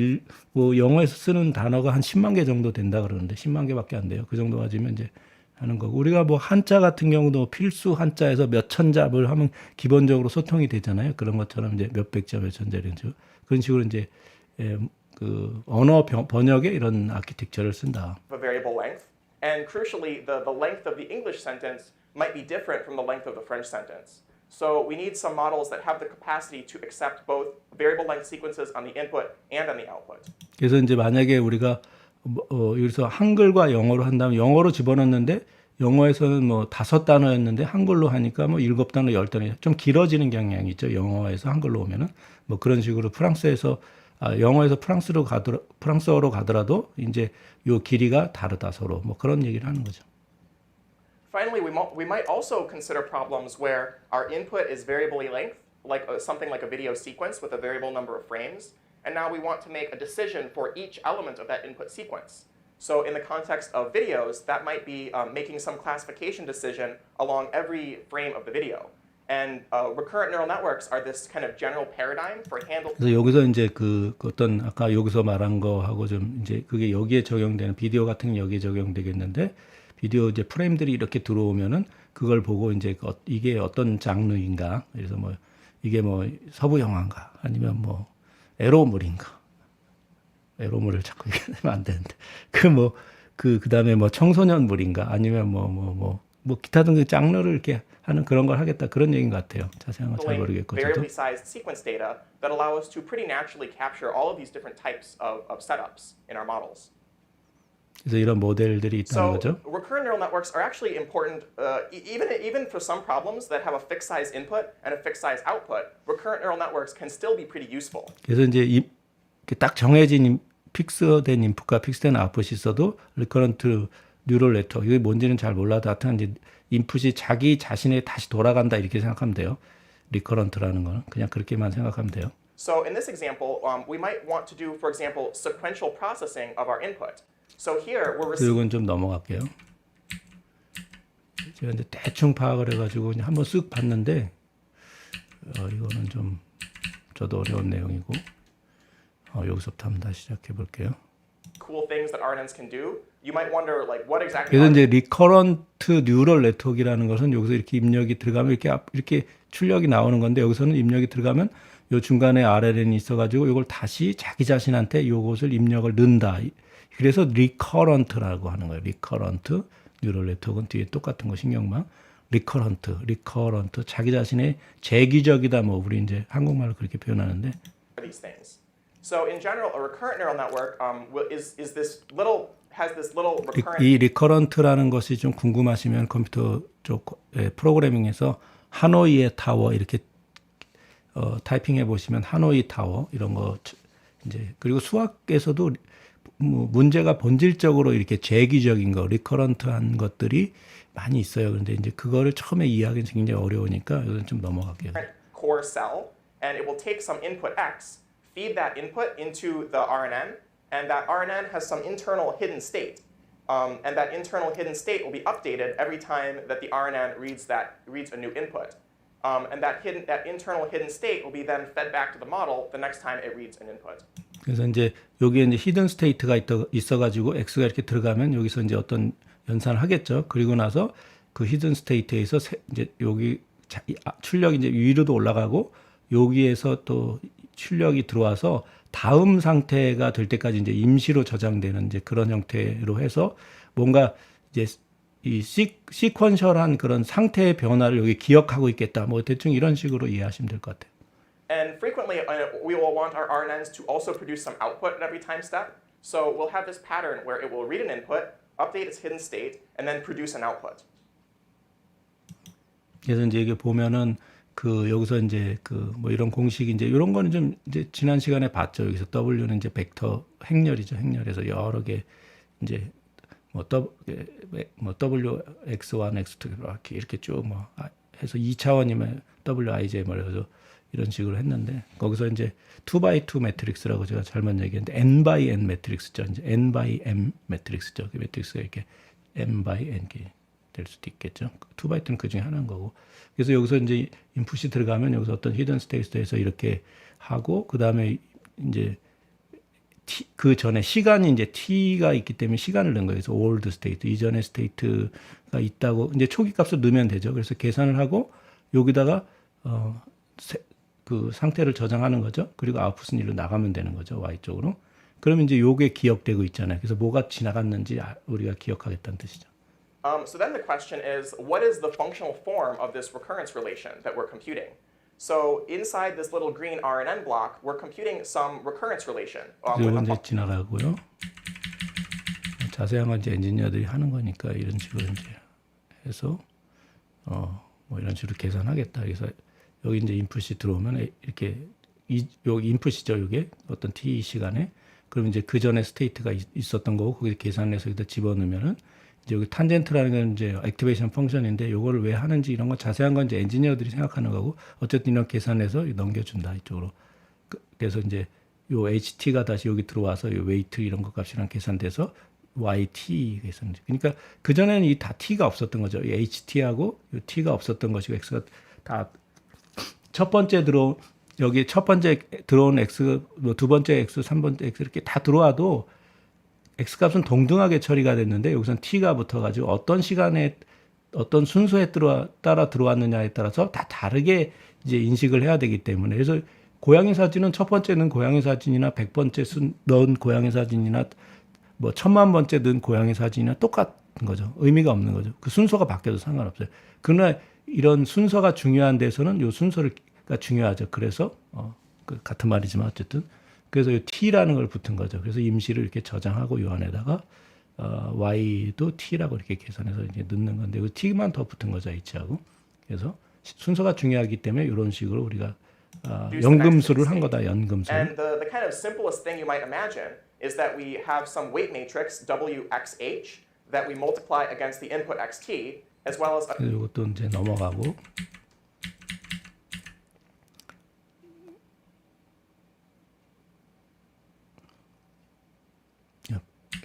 뭐 영어에서 쓰는 단어가 한 10만 개 정도 된다 그러는데 10만 개밖에 안 돼요. 그 정도 가지면 이제 하는 거고. 우리가 뭐 한자 같은 경우도 필수 한자에서 몇 천자를 하면 기본적으로 소통이 되잖아요. 그런 것처럼 이제 몇백 자, 몇 천자 이런 식으로. 그런 식으로 이제 그 언어 번역에 이런 아키텍처를 쓴다. A variable length, and crucially, the length of the English sentence might be different from the length of the French sentence. So we need some models that have the capacity to accept both variable length sequences on the input and on the output. 그래서 이제 만약에 우리가 여기서 한글과 영어로 한다면 영어로 집어넣는데 영어에서는 뭐 5단어였는데 한글로 하니까 뭐 7단어, 10단어 좀 길어지는 경향이 있죠. 영어에서 한글로 오면은 뭐 그런 식으로 프랑스에서 영어에서 프랑스어로 가더라도 이제 요 길이가 다르다 서로 뭐 그런 얘기를 하는 거죠. Finally, we might also consider problems where our input is variably length, like something like a video sequence with a variable number of frames, and now we want to make a decision for each element of that input sequence. So in the context of videos, that might be making some classification decision along every frame of the video. And recurrent neural networks are this kind of general paradigm for handling. 그래서 여기서 이제 그 어떤 아까 여기서 말한 거하고 좀 이제 그게 여기에 적용되는 비디오 같은 게 여기에 적용되겠는데 비디오 이제 프레임들이 이렇게 들어오면은 그걸 보고 이제 이게 어떤 장르인가 그래서 뭐 이게 뭐 서부 영화인가 아니면 뭐 에로물인가 에로물을 자꾸 얘기하면 안 되는데 그다음에 뭐 청소년물인가 아니면 뭐 기타 등의 장르를 이렇게 하는 그런 걸 하겠다 그런 얘기인 것 같아요. 자세한 건 잘 모르겠고 저도. Variably sized sequence data that allow us to pretty naturally capture all of these different types of setups in our models. 그래서 이런 모델들이 있다는 So 거죠. recurrent neural networks are actually important, even for some problems that have a fixed size input and a fixed size output. Recurrent neural networks can still be pretty useful. 그래서 이제 딱 정해진 픽스된 인풋과 픽스된 아웃풋이 있어도 리커런트 뉴럴 네트워크 이게 뭔지는 잘 몰라도 하여튼 이제 인풋이 자기 자신에 다시 돌아간다 이렇게 생각하면 돼요. 리커런트라는 거는 그냥 그렇게만 생각하면 돼요. So in this example, we might want to do, for example, sequential processing of our input. So here we're receiving. 이건 좀 넘어갈게요. 제가 이제 대충 파악을 해가지고 그냥 한번 쓱 봤는데 이거는 좀 저도 어려운 내용이고 여기서부터 한번 다시 시작해 볼게요. Cool things that RNNs can do. You might wonder, like, what exactly. 그래서 이제 리커런트 뉴럴 네트워크라는 것은 여기서 이렇게 입력이 들어가면 이렇게 출력이 나오는 건데 여기서는 입력이 들어가면 요 중간에 RLN이 있어가지고 이걸 다시 자기 자신한테 요것을 입력을 넣는다. 그래서 리커런트라고 하는 거예요. 리커런트 뉴럴 네트워크는 뒤에 똑같은 거 신경망. 리커런트 자기 자신의 재기적이다. 뭐 우리 이제 한국말로 그렇게 표현하는데. These things. So in general, a recurrent neural network has this little recurrent. 이 리커런트라는 것이 좀 궁금하시면 컴퓨터 쪽 프로그래밍에서 하노이의 타워 이렇게 타이핑해 보시면 하노이 타워 이런 거 이제 그리고 수학에서도 뭐 문제가 본질적으로 이렇게 재기적인 거 리커런트한 것들이 많이 있어요. 그런데 이제 그거를 처음에 이해하기는 굉장히 어려우니까 이건 좀 넘어갈게요. Core cell, and it will take some input X, feed that input into the RNN, and that RNN has some internal hidden state. And that internal hidden state will be updated every time that the RNN reads a new input. And that internal hidden state will be then fed back to the model the next time it reads an input. 그래서 이제 여기에 이제 히든 스테이트가 있어가지고 X가 이렇게 들어가면 여기서 이제 어떤 연산을 하겠죠. 그리고 나서 그 히든 스테이트에서 이제 여기 출력이 이제 위로도 올라가고 여기에서 또 출력이 들어와서 다음 상태가 될 때까지 이제 임시로 저장되는 이제 그런 형태로 해서 뭔가 이제 이 시퀀셜한 그런 상태의 변화를 여기 기억하고 있겠다. 뭐 대충 이런 식으로 이해하시면 될 것 같아요. And frequently, we will want our RNNs to also produce some output at every time step. So we'll have this pattern where it will read an input, update its hidden state, and then produce an output. 그래서 이제 이게 보면은 여기서 이제 뭐 이런 공식 이제 이런 거는 좀 이제 지난 시간에 봤죠. 여기서 W는 이제 벡터 행렬이죠. 행렬에서 여러 개 이제 뭐 WX1, X2 이렇게 쭉 뭐 해서 2차원이면 WIJ 말해서 이런 식으로 했는데 거기서 이제 2x2 매트릭스라고 제가 잘못 얘기했는데 n/n 매트릭스죠. 이제 n/m 매트릭스죠. 그 매트릭스가 이렇게 m/n 될 수도 있겠죠. 2x는 그 중에 하나인 거고. 그래서 여기서 이제 인풋이 들어가면 여기서 어떤 히든 스테이트에서 이렇게 하고 그다음에 이제 그 전에 시간이 이제 t가 있기 때문에 시간을 넣은 거예요. 그래서 old state 이전의 스테이트가 있다고 이제 초기 값을 넣으면 되죠. 그래서 계산을 하고 여기다가 그 상태를 저장하는 거죠. 그리고 아웃풋은 일로 나가면 되는 거죠. Y 쪽으로. 그러면 이제 요게 기억되고 있잖아요. 그래서 뭐가 지나갔는지 우리가 기억하겠다는 뜻이죠. So then the question is, what is the functional form of this recurrence relation that we're computing? So inside this little green RNN block, we're computing some recurrence relation. 이건 이제 지나가고요. 자세한 건 이제 엔지니어들이 하는 거니까 이런 식으로 이제 해서 뭐 이런 식으로 계산하겠다. 그래서 여기 이제 인풋이 들어오면 이렇게 여기 인풋이죠. 이게 어떤 t 시간에 그럼 이제 그 전에 스테이트가 있었던 거고 거기 계산해서 여기다 집어넣으면은 이제 여기 탄젠트라는 건 이제 액티베이션 펑션인데 요거를 왜 하는지 이런 거 자세한 건 이제 엔지니어들이 생각하는 거고 어쨌든 이런 계산해서 넘겨준다 이쪽으로. 그래서 이제 요 HT가 다시 여기 들어와서 요 웨이트 이런 거 값이랑 계산돼서 YT 계산. 그러니까 그 전에는 이 다 T가 없었던 거죠. 이 HT하고 요 T가 없었던 것이고 X가 다 첫 번째 여기 첫 번째 들어온 X, 뭐 두 번째 X, 3번째 X 이렇게 다 들어와도 X 값은 동등하게 처리가 됐는데 여기선 T가 붙어가지고 어떤 시간에 어떤 순서에 따라 들어왔느냐에 따라서 다 다르게 이제 인식을 해야 되기 때문에 그래서 고양이 사진은 첫 번째 넣은 고양이 사진이나 100번째 넣은 고양이 사진이나 뭐 1000만 번째 넣은 고양이 사진이나 똑같은 거죠. 의미가 없는 거죠. 그 순서가 바뀌어도 상관없어요. 그러나 이런 순서가 중요한 데서는 요 순서가 중요하죠. 그래서 그 같은 말이지만 어쨌든 그래서 이 T라는 걸 붙은 거죠. 그래서 임시를 이렇게 저장하고 요 안에다가 Y도 T라고 이렇게 계산해서 이제 넣는 건데 그 T만 더 붙은 거죠. H하고. 그래서 순서가 중요하기 때문에 이런 식으로 우리가 연금수를 한 거다. 연금수. And the kind of simplest thing you might imagine is that we have some weight matrix WXH that we multiply against the input XT as well as 이것도 이제 넘어가고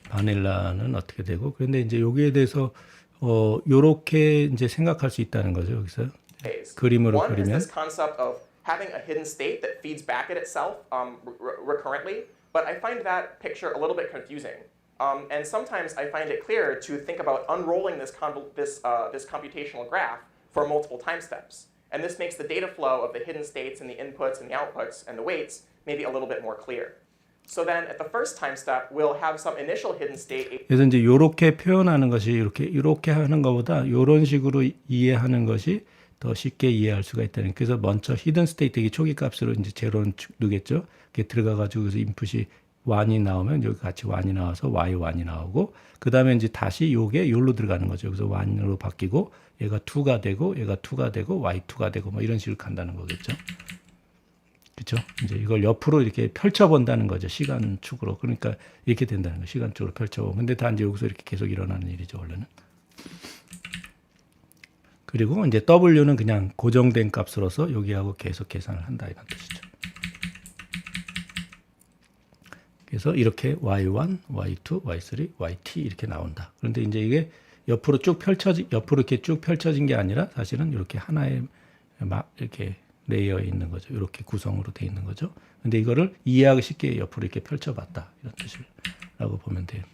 바닐라는 어떻게 되고 그런데 이제 여기에 대해서 요렇게 이제 생각할 수 있다는 거죠. 여기서 그림으로 One is 그리면 this concept of having a hidden state that feeds back at itself recurrently, but I find that picture a little bit confusing. And sometimes I find it clearer to think about unrolling this computational graph for multiple time steps. And this makes the data flow of the hidden states and the inputs and the outputs and the weights maybe a little bit more clear. So then at the first time step, we'll have some initial hidden state. 그래서 이제 요렇게 표현하는 것이 이렇게 하는 것보다 요런 식으로 이해하는 것이 더 쉽게 이해할 수가 있다는. 그래서 먼저 히든 스테이트 초기 값으로 이제 제로는 누겠죠. 그게 들어가 가지고 그래서 인풋이 1이 나오면 여기 같이 1이 나와서 Y1이 나오고 그다음에 이제 다시 요게 요로 들어가는 거죠. 그래서 1으로 바뀌고 얘가 2가 되고 얘가 2가 되고 Y2가 되고 뭐 이런 식으로 간다는 거겠죠. 그렇죠? 이제 이걸 옆으로 이렇게 펼쳐 본다는 거죠. 시간축으로. 그러니까 이렇게 된다는 거. 시간축으로 펼쳐 보면. 근데 다 이제 여기서 이렇게 계속 일어나는 일이죠, 원래는. 그리고 이제 W는 그냥 고정된 값으로서 여기하고 계속 계산을 한다 이런 뜻이죠. 그래서 이렇게 Y1, Y2, Y3, YT 이렇게 나온다. 그런데 이제 이게 옆으로 이렇게 쭉 펼쳐진 게 아니라 사실은 이렇게 하나의 막 이렇게 레이어에 있는 거죠. 이렇게 구성으로 돼 있는 거죠. 근데 이거를 이해하기 쉽게 옆으로 이렇게 펼쳐봤다 이런 뜻이라고 보면 됩니다.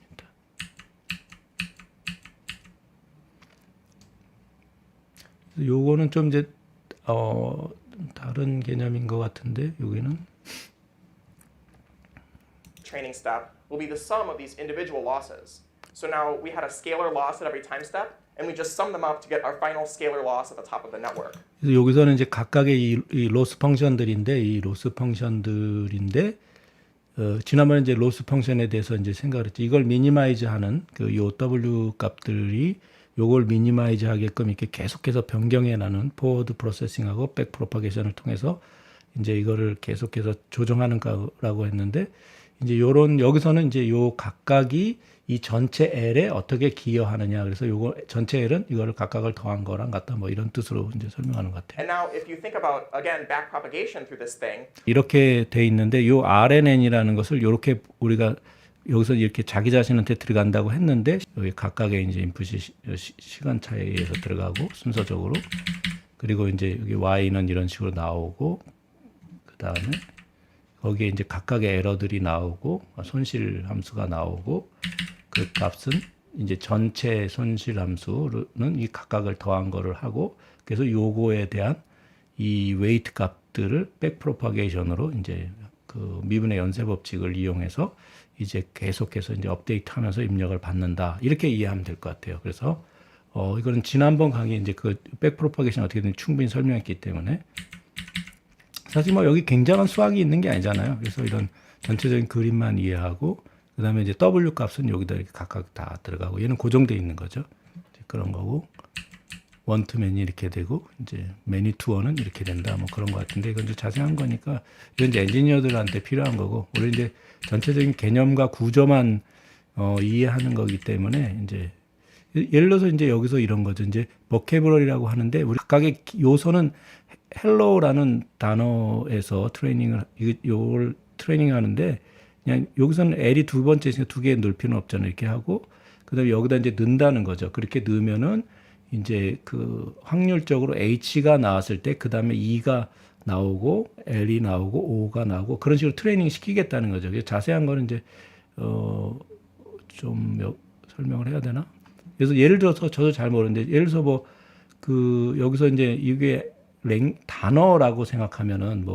요거는 좀 이제 다른 개념인 것 같은데 여기는 Training step will be the sum of these individual losses. So now we had a scalar loss at every time step, and we just sum them up to get our final scalar loss at the top of the network. 그래서 여기서는 이제 각각의 이 로스 펑션들인데 지난번에 이제 로스 펑션에 대해서 이제 생각을 했죠. 이걸 미니마이즈하는 그 요 W 값들이 요걸 미니마이즈 하게끔 이렇게 계속해서 변경해 나는 포워드 프로세싱하고 백 프로파게이션을 통해서 이제 이거를 계속해서 조정하는 거라고 했는데 이제 여기서는 이제 요 각각이 이 전체 L에 어떻게 기여하느냐. 그래서 요거 전체 L은 이거를 각각을 더한 거랑 같다. 뭐 이런 뜻으로 이제 설명하는 것 같아요. And now if you think about again backpropagation through this thing, 이렇게 돼 있는데 요 RNN이라는 것을 요렇게 우리가 여기서 이렇게 자기 자신한테 들어간다고 했는데 여기 각각의 이제 인풋이 시간 차이에 의해서 들어가고 순서적으로 그리고 이제 여기 Y는 이런 식으로 나오고 그다음에 거기에 이제 각각의 에러들이 나오고 손실 함수가 나오고 그 값은 이제 전체 손실 함수는 이 각각을 더한 거를 하고 그래서 요거에 대한 이 웨이트 값들을 백 프로파게이션으로 이제 그 미분의 연쇄 법칙을 이용해서 이제 계속해서 이제 업데이트하면서 입력을 받는다 이렇게 이해하면 될 것 같아요. 그래서 이거는 지난번 강의 이제 그 백 프로파게이션 어떻게 되는지 충분히 설명했기 때문에 사실 뭐 여기 굉장한 수학이 있는 게 아니잖아요. 그래서 이런 전체적인 그림만 이해하고 그다음에 이제 W 값은 여기다 이렇게 각각 다 들어가고 얘는 고정돼 있는 거죠. 그런 거고 원투맨이 이렇게 되고 이제 매니투어는 이렇게 된다 뭐 그런 것 같은데 이건 이제 자세한 거니까 이건 이제 엔지니어들한테 필요한 거고 우리 이제 전체적인 개념과 구조만 이해하는 거기 때문에 이제 예를 들어서 이제 여기서 이런 거죠. 이제 버케브러리라고 하는데 우리 각각의 요소는 헬로우라는 단어에서 요걸 트레이닝하는데 그냥 여기서는 L이 두 번째 있으니까 두 개의 넣을 필요는 없잖아요. 이렇게 하고 그다음에 여기다 이제 넣는다는 거죠. 그렇게 넣으면은 이제 그 확률적으로 H가 나왔을 때 그다음에 E가 나오고 L이 나오고 O가 나오고 그런 식으로 트레이닝 시키겠다는 거죠. 자세한 거는 이제 좀 설명을 해야 되나? 그래서 예를 들어서 저도 잘 모르는데 예를 들어서 뭐 그 여기서 이제 이게 단어라고 생각하면은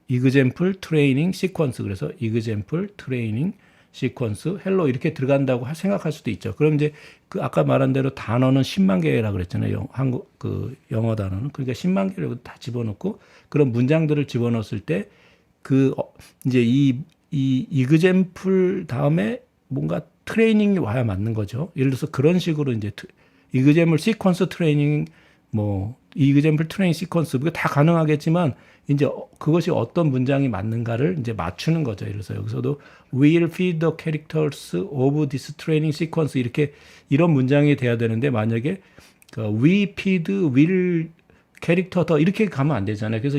example training sequence 그래서 example training sequence hello 이렇게 들어간다고 생각할 수도 있죠. 그럼 이제 그 아까 말한 대로 단어는 10만 개라 그랬잖아요. 한국 그 영어 단어는 그러니까 10만 개를 다 집어넣고 그런 문장들을 집어넣었을 때 그 이제 이 example 다음에 뭔가 트레이닝이 와야 맞는 거죠. 예를 들어서 그런 식으로 이제 example sequence training example training sequence 그게 다 가능하겠지만 이제 그것이 어떤 문장이 맞는가를 이제 맞추는 거죠. 예를 들어서 여기서도 will feed the characters of this training sequence 이렇게 이런 문장이 돼야 되는데 만약에 그 we feed will 캐릭터 더 이렇게 가면 안 되잖아요. 그래서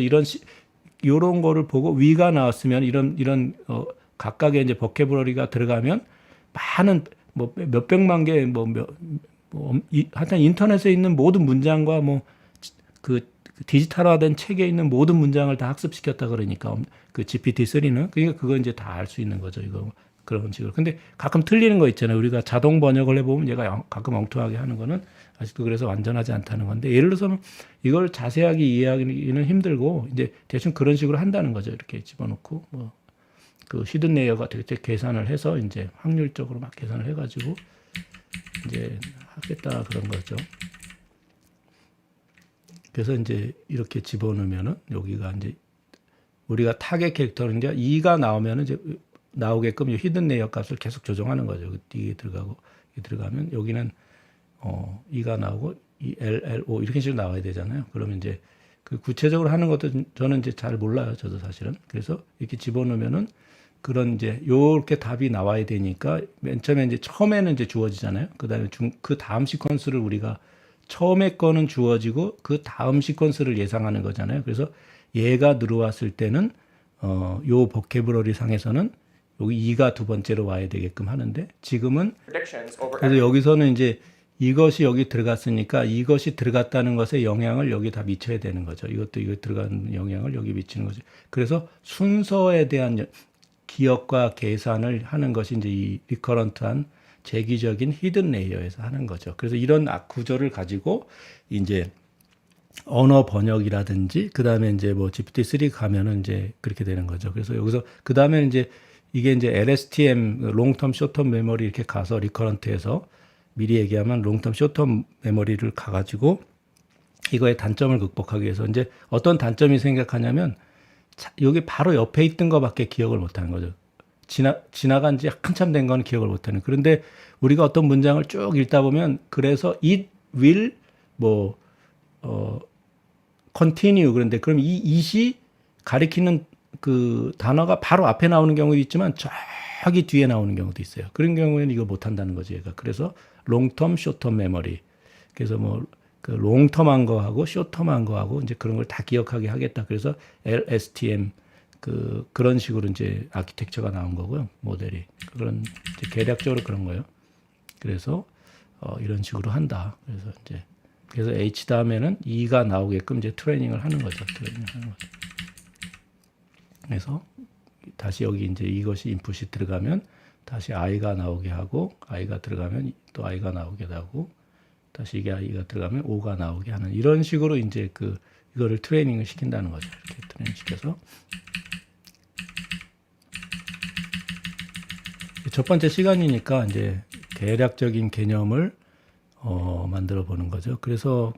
이런 거를 보고 we가 나왔으면 이런 각각의 이제 버케브러리가 들어가면 많은 뭐 몇백만 개 하여튼 인터넷에 있는 모든 문장과 그 디지털화된 책에 있는 모든 문장을 다 학습시켰다 그러니까 그 GPT-3는 그러니까 그거 이제 다 알 수 있는 거죠. 이거 그런 식으로. 근데 가끔 틀리는 거 있잖아요. 우리가 자동 번역을 해보면 얘가 가끔 엉뚱하게 하는 거는 아직도 그래서 완전하지 않다는 건데 예를 들어서는 이걸 자세하게 이해하기는 힘들고 이제 대충 그런 식으로 한다는 거죠. 이렇게 집어넣고 그 히든 레이어가 되게 계산을 해서 이제 확률적으로 막 계산을 해가지고 이제 하겠다 그런 거죠. 그래서 이제 이렇게 집어넣으면은 여기가 이제 우리가 타겟 캐릭터는 이제 2가 나오면은 이제 나오게끔 히든 레이어 값을 계속 조정하는 거죠. 이게 들어가고 이게 들어가면 여기는 2가 나오고 LLO 이렇게 식으로 나와야 되잖아요. 그러면 이제 그 구체적으로 하는 것도 저는 이제 잘 몰라요. 저도 사실은. 그래서 이렇게 집어넣으면은 그런 이제 요렇게 답이 나와야 되니까 맨 처음에 이제 처음에는 이제 주어지잖아요. 그다음에 그 다음 시퀀스를 우리가 처음에 거는 주어지고 그 다음 시퀀스를 예상하는 거잖아요. 그래서 얘가 들어왔을 때는 요 버케브러리 상에서는 여기 2가 두 번째로 와야 되게끔 하는데 지금은 그래서 여기서는 이제 이것이 여기 들어갔으니까 이것이 들어갔다는 것에 영향을 여기 다 미쳐야 되는 거죠. 이것도 이거 들어가는 영향을 여기 미치는 거죠. 그래서 순서에 대한 기억과 계산을 하는 것이 이제 이 리커런트한 재기적인 히든 레이어에서 하는 거죠. 그래서 이런 구조를 가지고 이제 언어 번역이라든지 그다음에 이제 뭐 GPT-3 가면은 이제 그렇게 되는 거죠. 그래서 여기서 그다음에 이제 이게 이제 LSTM 롱텀 숏텀 메모리 이렇게 가서 리커런트에서 미리 얘기하면 롱텀 숏텀 메모리를 가 가지고 이거의 단점을 극복하기 위해서 이제 어떤 단점이 생각하냐면 여기 바로 옆에 있던 거밖에 기억을 못 하는 거죠. 지나간 지 한참 된 건 기억을 못 하는. 그런데 우리가 어떤 문장을 쭉 읽다 보면 그래서 it will continue 그런데 그럼 이 it이 가리키는 그 단어가 바로 앞에 나오는 경우도 있지만 저기 뒤에 나오는 경우도 있어요. 그런 경우에는 이거 못 한다는 거죠, 얘가. 그래서 롱텀, 숏텀 메모리. 그래서 그 롱텀한 거하고 숏텀한 거하고 이제 그런 걸 다 기억하게 하겠다. 그래서 LSTM 그런 식으로 이제 아키텍처가 나온 거고요. 모델이. 그런 이제 계략적으로 그런 거예요. 그래서 이런 식으로 한다. 그래서 H 다음에는 E가 나오게끔 이제 트레이닝을 하는 거죠. 그래서 다시 여기 이제 이것이 인풋이 들어가면 다시 I가 나오게 하고 I가 들어가면 또 I가 나오게 하고 다시 이게 I가 들어가면 O가 나오게 하는 이런 식으로 이제 이거를 트레이닝을 시킨다는 거죠. 이렇게 트레이닝 시켜서 첫 번째 시간이니까 이제 대략적인 개념을 만들어 보는 거죠. 그래서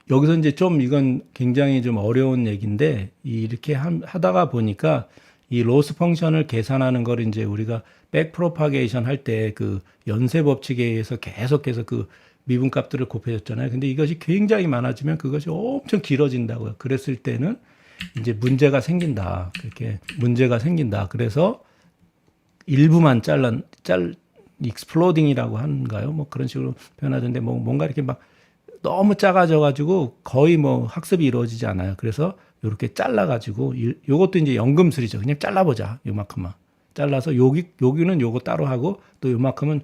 여기서 이제 좀 이건 굉장히 좀 어려운 얘기인데 이렇게 하다가 보니까 이 로스 펑션을 계산하는 걸 이제 우리가 백 프로파게이션 할 때 그 연쇄 법칙에 의해서 계속해서 그 미분값들을 곱해줬잖아요. 근데 이것이 굉장히 많아지면 그것이 엄청 길어진다고요. 그랬을 때는 이제 문제가 생긴다. 그렇게 문제가 생긴다. 그래서 일부만 익스플로딩이라고 하는가요? 뭐 그런 식으로 표현하던데 뭐 뭔가 이렇게 막 너무 작아져 가지고 거의 뭐 학습이 이루어지지 않아요. 그래서 이렇게 잘라 가지고 요것도 이제 연금술이죠. 그냥 잘라보자. 요만큼만 잘라서 여기는 요거 따로 하고 또 요만큼은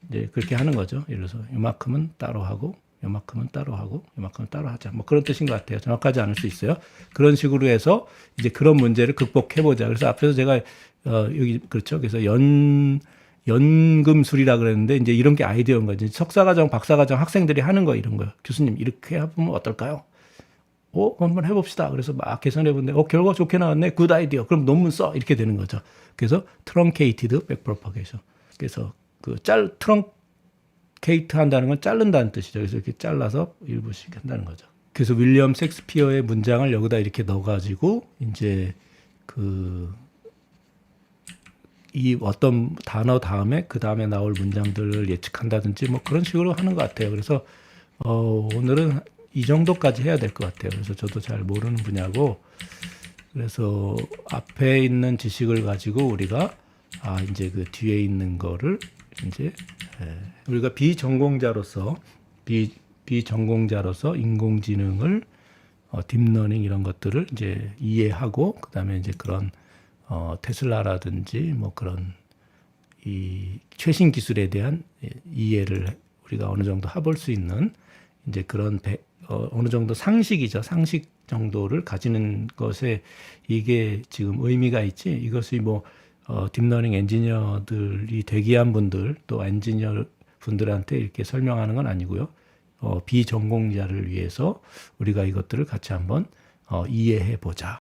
이제 그렇게 하는 거죠. 예를 들어서 요만큼은 따로 하고 요만큼은 따로 하고 요만큼은 따로 하자. 뭐 그런 뜻인 것 같아요. 정확하지 않을 수 있어요. 그런 식으로 해서 이제 그런 문제를 극복해 보자. 그래서 앞에서 제가 여기 그렇죠. 그래서 연금술이라 그랬는데 이제 이런 게 아이디어인 거지. 석사과정, 박사과정 학생들이 하는 거 이런 거요. 교수님 이렇게 해보면 어떨까요? 한번 해봅시다. 그래서 막 계산해 보는데 결과 좋게 나왔네. 굿 아이디어. 그럼 논문 써. 이렇게 되는 거죠. 그래서 트렁케이티드 백프로파게이션. 그래서 그 트렁케이트 한다는 건 자른다는 뜻이죠. 그래서 이렇게 잘라서 일부씩 한다는 거죠. 그래서 윌리엄 셰익스피어의 문장을 여기다 이렇게 넣어가지고 이제 이 어떤 단어 다음에 그 다음에 나올 문장들을 예측한다든지 뭐 그런 식으로 하는 것 같아요. 그래서 오늘은 이 정도까지 해야 될 것 같아요. 그래서 저도 잘 모르는 분야고 그래서 앞에 있는 지식을 가지고 우리가 이제 그 뒤에 있는 거를 이제 우리가 비전공자로서 인공지능을 딥러닝 이런 것들을 이제 이해하고 그다음에 이제 그런 테슬라라든지 뭐 그런 이 최신 기술에 대한 이해를 우리가 어느 정도 해볼 수 있는 이제 그런 어느 정도 상식이죠. 상식 정도를 가지는 것에 이게 지금 의미가 있지. 이것이 뭐 딥러닝 엔지니어들이 대기한 분들 또 엔지니어 분들한테 이렇게 설명하는 건 아니고요. 비전공자를 위해서 우리가 이것들을 같이 한번 이해해 보자.